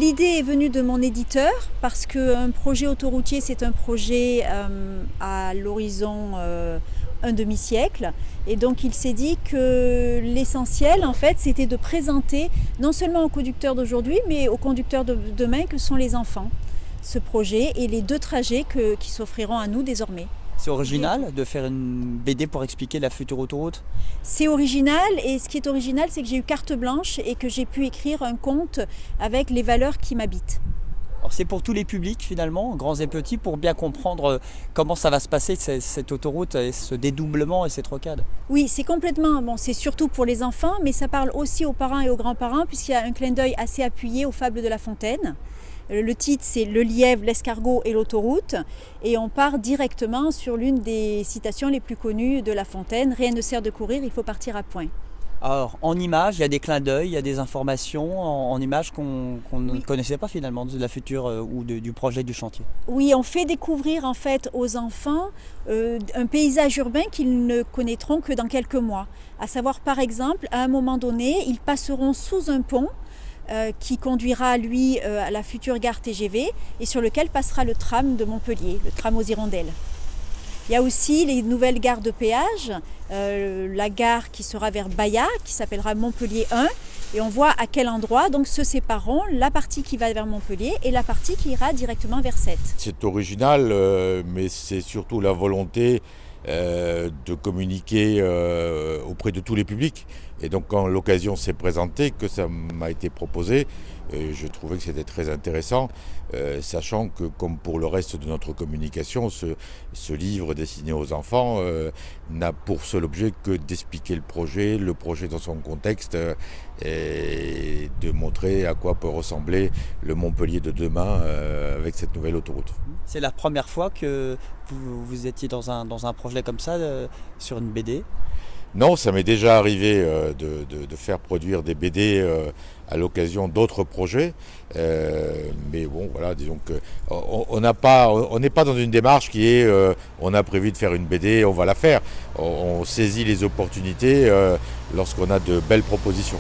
L'idée est venue de mon éditeur parce qu'un projet autoroutier, c'est un projet à l'horizon un demi-siècle. Et donc il s'est dit que l'essentiel, en fait, c'était de présenter non seulement aux conducteurs d'aujourd'hui, mais aux conducteurs de demain, que sont les enfants, ce projet et les 2 trajets qui s'offriront à nous désormais. C'est original de faire une BD pour expliquer la future autoroute? C'est original, et ce qui est original, c'est que j'ai eu carte blanche et que j'ai pu écrire un conte avec les valeurs qui m'habitent. Alors c'est pour tous les publics finalement, grands et petits, pour bien comprendre comment ça va se passer cette autoroute, et ce dédoublement et cette rocade. Oui, c'est complètement, c'est surtout pour les enfants, mais ça parle aussi aux parents et aux grands-parents, puisqu'il y a un clin d'œil assez appuyé aux fables de La Fontaine. Le titre, c'est Le lièvre, l'escargot et l'autoroute, et on part directement sur l'une des citations les plus connues de La Fontaine: rien ne sert de courir, il faut partir à point. Alors en images, il y a des clins d'œil, il y a des informations en images qu'on ne connaissait pas finalement de la future ou du projet du chantier. Oui, on fait découvrir en fait aux enfants un paysage urbain qu'ils ne connaîtront que dans quelques mois. À savoir, par exemple, à un moment donné, ils passeront sous un pont qui conduira à la future gare TGV et sur lequel passera le tram de Montpellier, le tram aux hirondelles. Il y a aussi les nouvelles gares de péage, la gare qui sera vers Baya, qui s'appellera Montpellier 1, et on voit à quel endroit donc se sépareront la partie qui va vers Montpellier et la partie qui ira directement vers Sète. C'est original, mais c'est surtout la volonté de communiquer auprès de tous les publics. Et donc quand l'occasion s'est présentée, que ça m'a été proposé, je trouvais que c'était très intéressant, sachant que comme pour le reste de notre communication, ce livre destiné aux enfants n'a pour seul objet que d'expliquer le projet dans son contexte, et de montrer à quoi peut ressembler le Montpellier de demain avec cette nouvelle autoroute. C'est la première fois que vous étiez dans un projet comme ça, sur une BD? Non, ça m'est déjà arrivé de faire produire des BD à l'occasion d'autres projets. Mais bon, voilà, disons qu'on n'est pas dans une démarche qui est on a prévu de faire une BD, on va la faire. On saisit les opportunités lorsqu'on a de belles propositions.